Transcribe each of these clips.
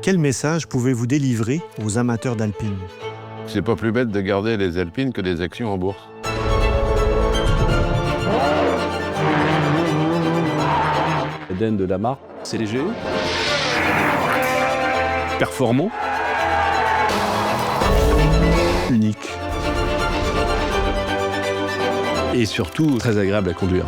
Quel message pouvez-vous délivrer aux amateurs d'alpine? C'est pas plus bête de garder les alpines que des actions en bourse. L'ADN de la marque, c'est léger, performant, unique et surtout très agréable à conduire.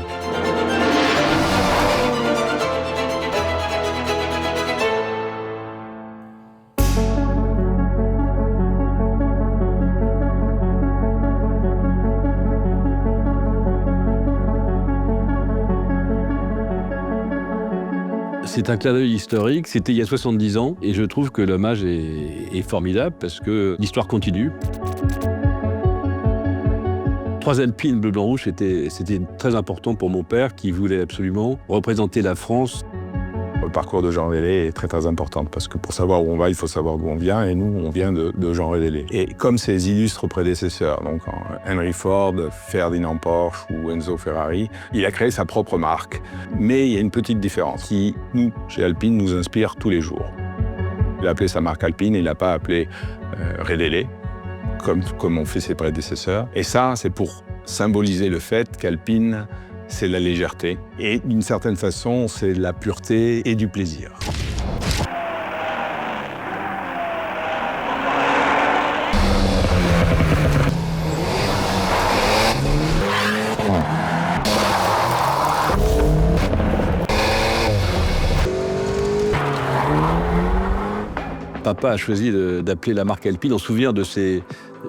C'est un clin d'œil historique, c'était il y a 70 ans, et je trouve que l'hommage est formidable parce que l'histoire continue. 3 alpines bleu, blanc, rouge, c'était très important pour mon père qui voulait absolument représenter la France. Le parcours de Jean Rélé est très très important parce que pour savoir où on va, il faut savoir d'où on vient, et nous, on vient de Jean Rélé. Et comme ses illustres prédécesseurs, donc Henry Ford, Ferdinand Porsche ou Enzo Ferrari, il a créé sa propre marque. Mais il y a une petite différence qui, nous, chez Alpine, nous inspire tous les jours. Il a appelé sa marque Alpine, il n'a pas appelé Rélé, comme ont fait ses prédécesseurs. Et ça, c'est pour symboliser le fait qu'Alpine, c'est la légèreté. Et d'une certaine façon, c'est la pureté et du plaisir. Papa a choisi d'appeler la marque Alpine en souvenir de ses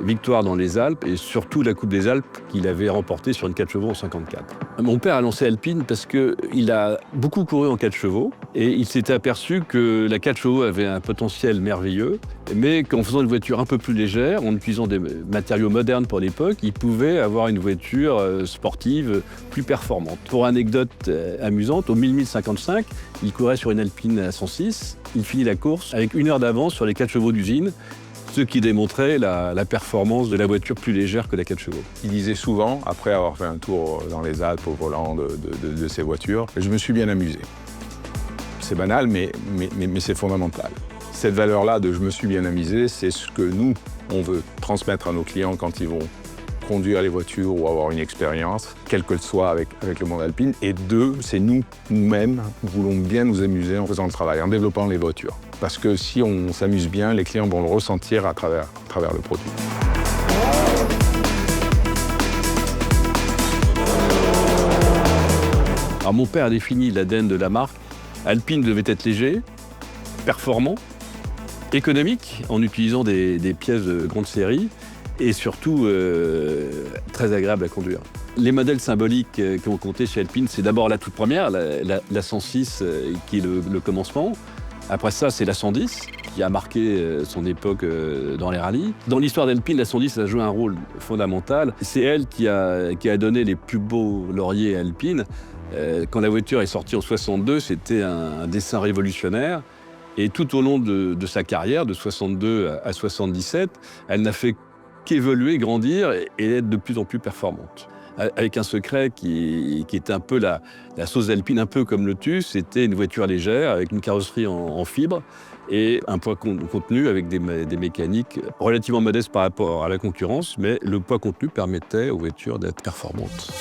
victoires dans les Alpes et surtout la Coupe des Alpes qu'il avait remportée sur une 4 chevaux en 54. Mon père a lancé Alpine parce qu'il a beaucoup couru en 4 chevaux et il s'était aperçu que la 4 chevaux avait un potentiel merveilleux, mais qu'en faisant une voiture un peu plus légère, en utilisant des matériaux modernes pour l'époque, il pouvait avoir une voiture sportive plus performante. Pour anecdote amusante, au 1055, il courait sur une Alpine à 106. Il finit la course avec 1 heure d'avance sur les 4 chevaux d'usine, ce qui démontrait la performance de la voiture plus légère que la 4 chevaux. Il disait souvent, après avoir fait un tour dans les Alpes au volant de ses voitures, « Je me suis bien amusé ». C'est banal, mais c'est fondamental. Cette valeur-là de « je me suis bien amusé », c'est ce que nous, on veut transmettre à nos clients quand ils vont conduire les voitures ou avoir une expérience, quelle que soit avec le monde alpine. Et 2, c'est nous-mêmes, nous voulons bien nous amuser en faisant le travail, en développant les voitures. Parce que si on s'amuse bien, les clients vont le ressentir à travers le produit. Alors mon père a défini l'ADN de la marque. Alpine devait être léger, performant, économique, en utilisant des pièces de grande série, et surtout très agréable à conduire. Les modèles symboliques qui ont compté chez Alpine, c'est d'abord la toute première, la 106 qui est le commencement. Après ça, c'est la 110 qui a marqué son époque dans les rallyes. Dans l'histoire d'Alpine, la 110 a joué un rôle fondamental. C'est elle qui a donné les plus beaux lauriers à Alpine. Quand la voiture est sortie en 62, c'était un dessin révolutionnaire. Et tout au long de sa carrière, de 62 à 77, elle n'a fait qu'évoluer, grandir et être de plus en plus performante. Avec un secret qui était un peu la sauce Alpine, un peu comme Lotus, c'était une voiture légère avec une carrosserie en fibre et un poids contenu avec des mécaniques relativement modestes par rapport à la concurrence, mais le poids contenu permettait aux voitures d'être performantes.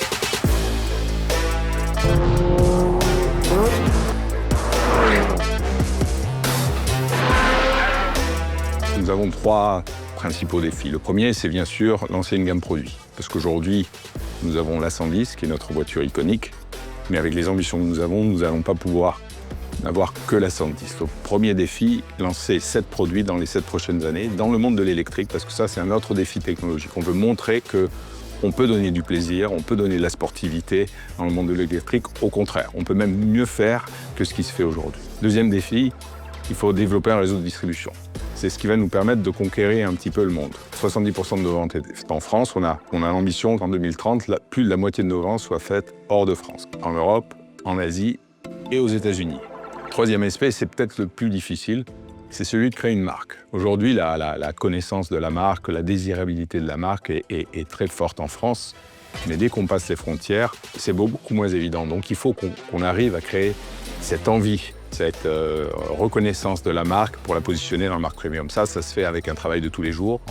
Nous avons 3 principaux défis. Le premier, c'est bien sûr lancer une gamme produit. Parce qu'aujourd'hui, nous avons la 110, qui est notre voiture iconique. Mais avec les ambitions que nous n'allons pas pouvoir n'avoir que la 110. Donc, premier défi, lancer 7 produits dans les 7 prochaines années dans le monde de l'électrique, parce que ça, c'est un autre défi technologique. On veut montrer qu'on peut donner du plaisir, on peut donner de la sportivité dans le monde de l'électrique. Au contraire, on peut même mieux faire que ce qui se fait aujourd'hui. Deuxième défi, il faut développer un réseau de distribution. C'est ce qui va nous permettre de conquérir un petit peu le monde. 70% de nos ventes est en France. On a l'ambition qu'en 2030, plus de la moitié de nos ventes soient faites hors de France, en Europe, en Asie et aux États-Unis. Troisième aspect, c'est peut-être le plus difficile, c'est celui de créer une marque. Aujourd'hui, la connaissance de la marque, la désirabilité de la marque est très forte en France. Mais dès qu'on passe les frontières, c'est beaucoup moins évident. Donc il faut qu'on arrive à créer cette envie cette reconnaissance de la marque pour la positionner dans la marque premium. Ça se fait avec un travail de tous les jours,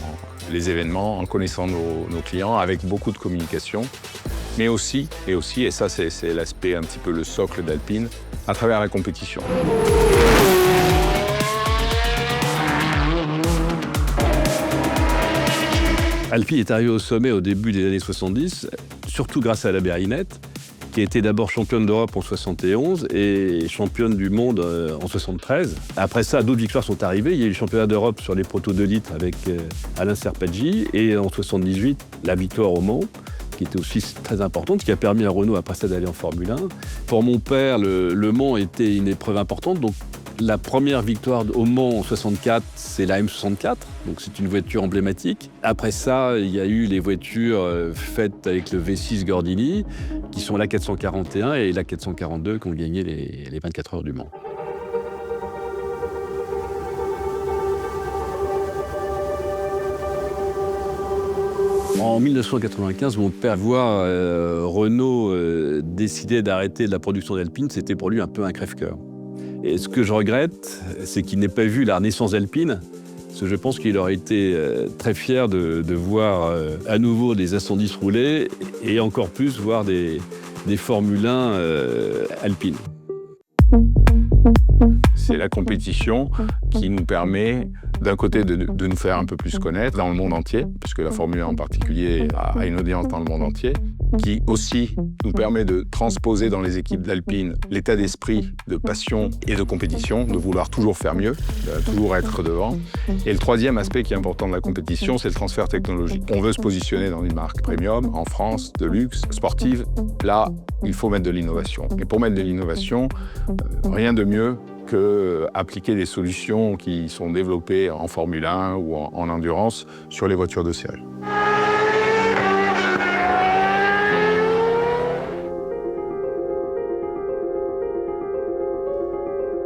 les événements, en connaissant nos clients, avec beaucoup de communication, mais aussi, et ça c'est l'aspect un petit peu le socle d'Alpine, à travers la compétition. Alpine est arrivé au sommet au début des années 70, surtout grâce à la berlinette, qui a été d'abord championne d'Europe en 71 et championne du monde en 73. Après ça, d'autres victoires sont arrivées. Il y a eu le championnat d'Europe sur les protos 2 litres avec Alain Serpaggi et en 78, la victoire au Mans, qui était aussi très importante, qui a permis à Renault après ça d'aller en Formule 1. Pour mon père, le Mans était une épreuve importante. Donc la première victoire au Mans en 64, c'est la M64, donc c'est une voiture emblématique. Après ça, il y a eu les voitures faites avec le V6 Gordini, qui sont la 441 et la 442 qui ont gagné les 24 heures du Mans. En 1995, mon père voit Renault décider d'arrêter la production d'Alpine, c'était pour lui un peu un crève-cœur. Et ce que je regrette, c'est qu'il n'ait pas vu la renaissance d'Alpine, parce que je pense qu'il aurait été très fier de voir à nouveau des A110 rouler et encore plus voir des Formule 1 Alpine. C'est la compétition qui nous permet, d'un côté, de nous faire un peu plus connaître dans le monde entier, puisque la Formule 1 en particulier a une audience dans le monde entier, qui aussi nous permet de transposer dans les équipes d'Alpine l'état d'esprit de passion et de compétition, de vouloir toujours faire mieux, de toujours être devant. Et le troisième aspect qui est important de la compétition, c'est le transfert technologique. On veut se positionner dans une marque premium, en France, de luxe, sportive. Là, il faut mettre de l'innovation. Et pour mettre de l'innovation, rien de mieux qu'appliquer des solutions qui sont développées en Formule 1 ou en endurance sur les voitures de série.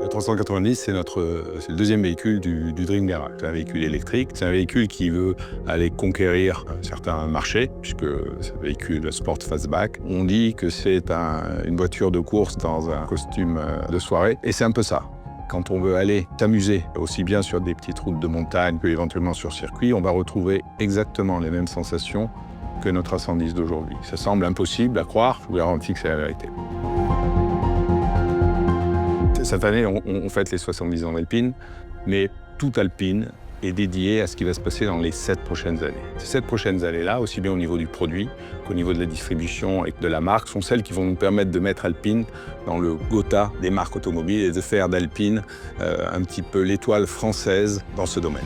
Le 390, c'est le deuxième véhicule du Dream Garage. C'est un véhicule électrique, c'est un véhicule qui veut aller conquérir certains marchés, puisque c'est un véhicule sport fastback. On dit que c'est une voiture de course dans un costume de soirée, et c'est un peu ça. Quand on veut aller s'amuser, aussi bien sur des petites routes de montagne que éventuellement sur circuit, on va retrouver exactement les mêmes sensations que notre A110 d'aujourd'hui. Ça semble impossible à croire, je vous garantis que c'est la vérité. Cette année, on fête les 70 ans d'Alpine, mais toute Alpine est dédiée à ce qui va se passer dans les 7 prochaines années. Ces 7 prochaines années-là, aussi bien au niveau du produit qu'au niveau de la distribution et de la marque, sont celles qui vont nous permettre de mettre Alpine dans le Gotha des marques automobiles et de faire d'Alpine un petit peu l'étoile française dans ce domaine.